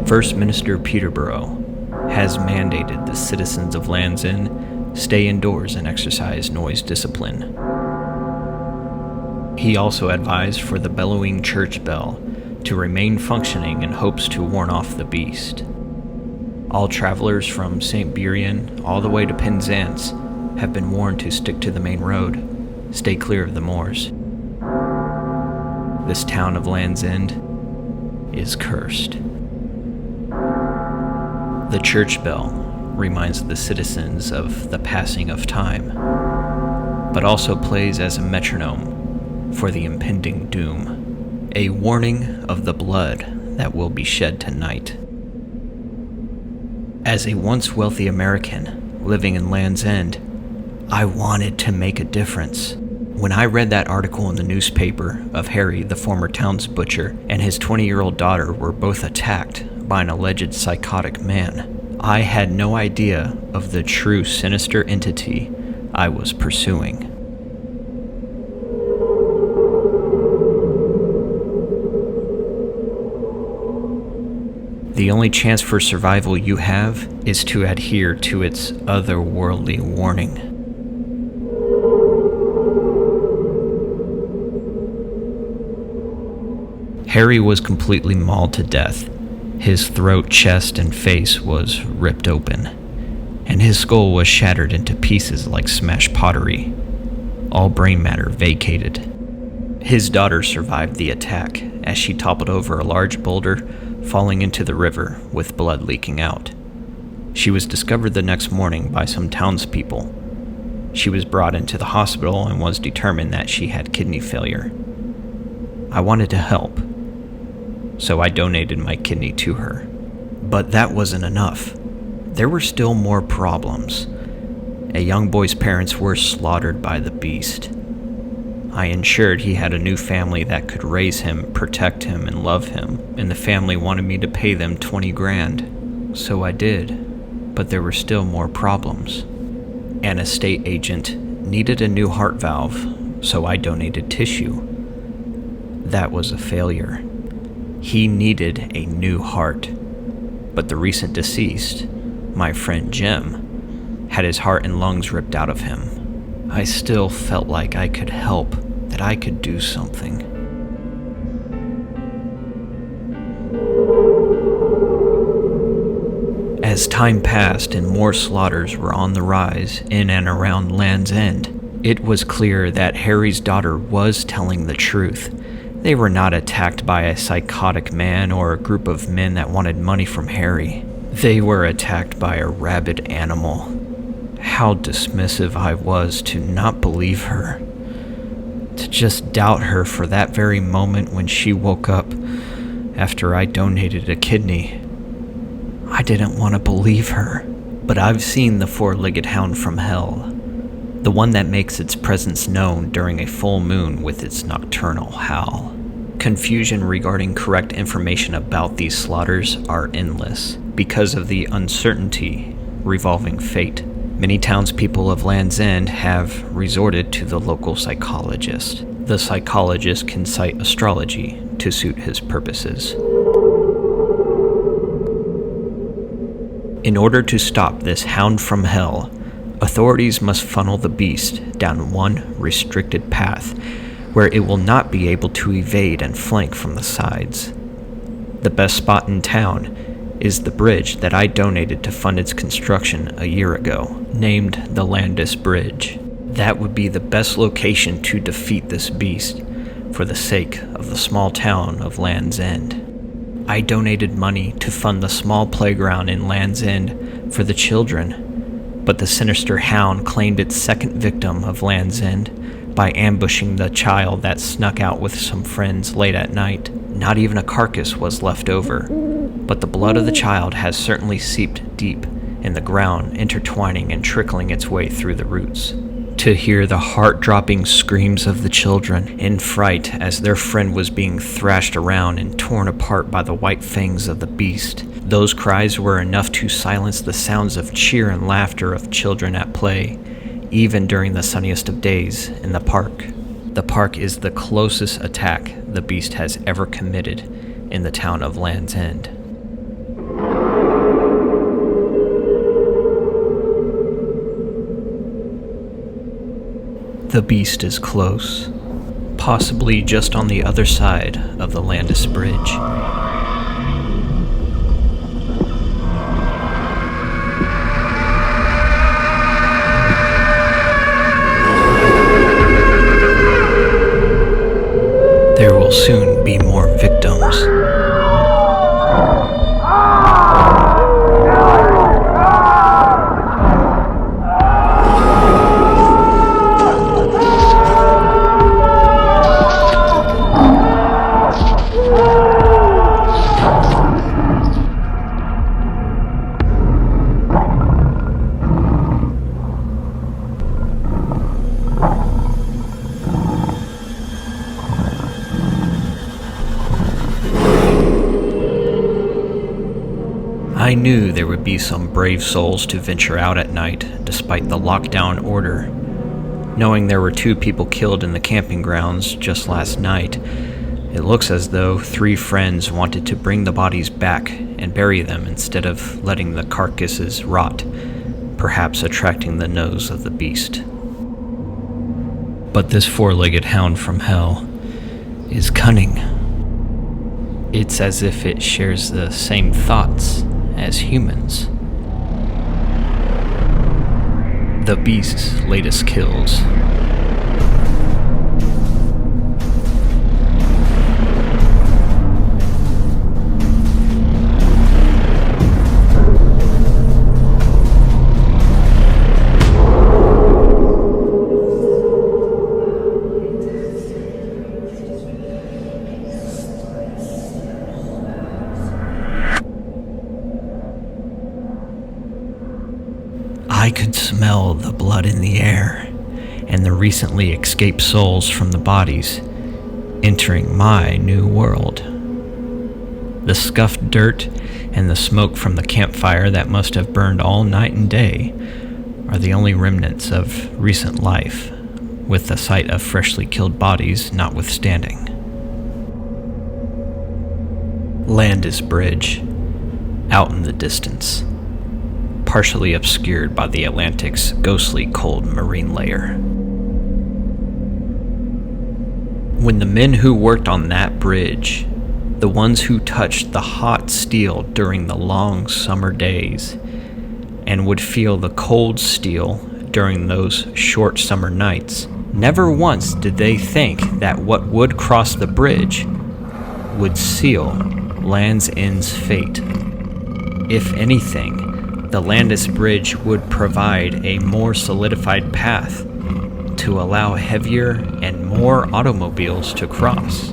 First Minister Peterborough has mandated the citizens of Land's End stay indoors and exercise noise discipline. He also advised for the bellowing church bell to remain functioning in hopes to warn off the beast. All travelers from St. Buryan all the way to Penzance have been warned to stick to the main road, stay clear of the moors. This town of Land's End is cursed. The church bell reminds the citizens of the passing of time, but also plays as a metronome for the impending doom, a warning of the blood that will be shed tonight. As a once wealthy American living in Land's End, I wanted to make a difference. When I read that article in the newspaper of Harry, the former town's butcher, and his 20-year-old daughter were both attacked by an alleged psychotic man, I had no idea of the true sinister entity I was pursuing. The only chance for survival you have is to adhere to its otherworldly warning. Harry was completely mauled to death. His throat, chest, and face was ripped open, and his skull was shattered into pieces like smashed pottery. All brain matter vacated. His daughter survived the attack as she toppled over a large boulder, falling into the river with blood leaking out. She was discovered the next morning by some townspeople. She was brought into the hospital and was determined that she had kidney failure. I wanted to help, so I donated my kidney to her. But that wasn't enough. There were still more problems. A young boy's parents were slaughtered by the beast. I ensured he had a new family that could raise him, protect him, and love him, and the family wanted me to pay them $20,000. So I did, but there were still more problems. An estate agent needed a new heart valve, so I donated tissue. That was a failure. He needed a new heart, but the recent deceased, my friend Jim, had his heart and lungs ripped out of him. I still felt like I could help, that I could do something. As time passed and more slaughters were on the rise in and around Land's End, it was clear that Harry's daughter was telling the truth. They were not attacked by a psychotic man or a group of men that wanted money from Harry. They were attacked by a rabid animal. How dismissive I was to not believe her, to just doubt her for that very moment when she woke up after I donated a kidney. I didn't want to believe her, but I've seen the four-legged hound from hell, the one that makes its presence known during a full moon with its nocturnal howl. Confusion regarding correct information about these slaughters are endless because of the uncertainty revolving fate. Many townspeople of Land's End have resorted to the local psychologist. The psychologist can cite astrology to suit his purposes. In order to stop this hound from hell, authorities must funnel the beast down one restricted path where it will not be able to evade and flank from the sides. The best spot in town is the bridge that I donated to fund its construction a year ago, named the Landis Bridge. That would be the best location to defeat this beast for the sake of the small town of Land's End. I donated money to fund the small playground in Land's End for the children, but the sinister hound claimed its second victim of Land's End by ambushing the child that snuck out with some friends late at night. Not even a carcass was left over, but the blood of the child has certainly seeped deep in the ground, intertwining and trickling its way through the roots. To hear the heart-dropping screams of the children in fright as their friend was being thrashed around and torn apart by the white fangs of the beast, those cries were enough to silence the sounds of cheer and laughter of children at play, even during the sunniest of days in the park. The park is the closest attack the beast has ever committed in the town of Land's End. The beast is close, possibly just on the other side of the Landis Bridge. There will soon be more victims. I knew there would be some brave souls to venture out at night, despite the lockdown order. Knowing there were 2 people killed in the camping grounds just last night, it looks as though 3 friends wanted to bring the bodies back and bury them instead of letting the carcasses rot, perhaps attracting the nose of the beast. But this 4-legged hound from hell is cunning. It's as if it shares the same thoughts as humans. The beast's latest kills. I could smell the blood in the air and the recently escaped souls from the bodies entering my new world. The scuffed dirt and the smoke from the campfire that must have burned all night and day are the only remnants of recent life, with the sight of freshly killed bodies notwithstanding. Landis Bridge, out in the distance, partially obscured by the Atlantic's ghostly cold marine layer. When the men who worked on that bridge, the ones who touched the hot steel during the long summer days, and would feel the cold steel during those short summer nights, never once did they think that what would cross the bridge would seal Land's End's fate. If anything, the Landis Bridge would provide a more solidified path to allow heavier and more automobiles to cross,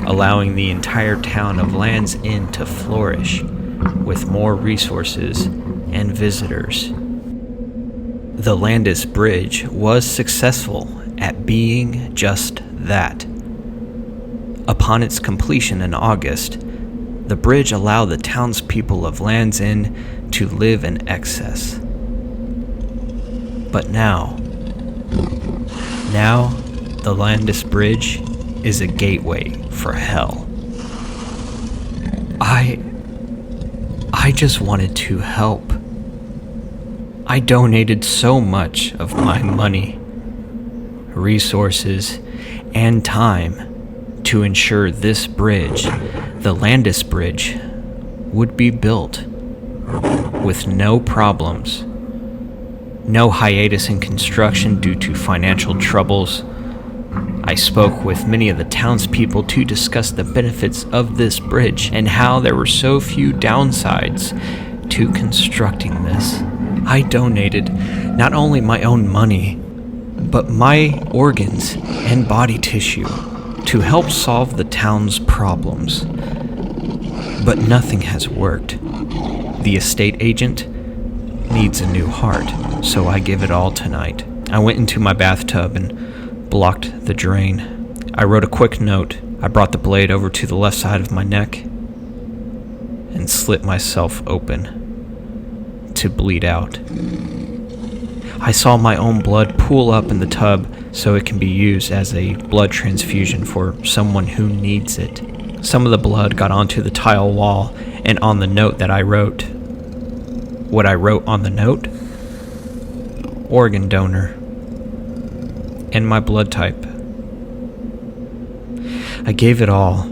allowing the entire town of Land's End to flourish with more resources and visitors. The Landis Bridge was successful at being just that. Upon its completion in August, the bridge allowed the townspeople of Land's End to live in excess. But now, the Landis Bridge is a gateway for hell. I just wanted to help. I donated so much of my money, resources, and time to ensure this bridge, the Landis Bridge, would be built with no problems, no hiatus in construction due to financial troubles. I spoke with many of the townspeople to discuss the benefits of this bridge and how there were so few downsides to constructing this. I donated not only my own money, but my organs and body tissue to help solve the town's problems. But nothing has worked. The estate agent needs a new heart, so I give it all tonight. I went into my bathtub and blocked the drain. I wrote a quick note. I brought the blade over to the left side of my neck and slit myself open to bleed out. I saw my own blood pool up in the tub so it can be used as a blood transfusion for someone who needs it. Some of the blood got onto the tile wall and on the note that I wrote. What I wrote on the note? Organ donor. and my blood type. I gave it all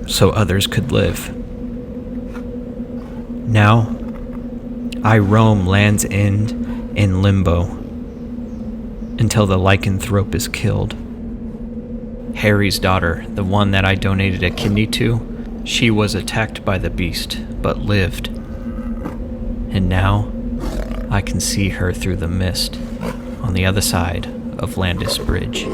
so others could live. Now, I roam Land's End in limbo until the lycanthrope is killed. Harry's daughter, the one that I donated a kidney to, she was attacked by the beast, but lived. And now, I can see her through the mist on the other side of Landis Bridge.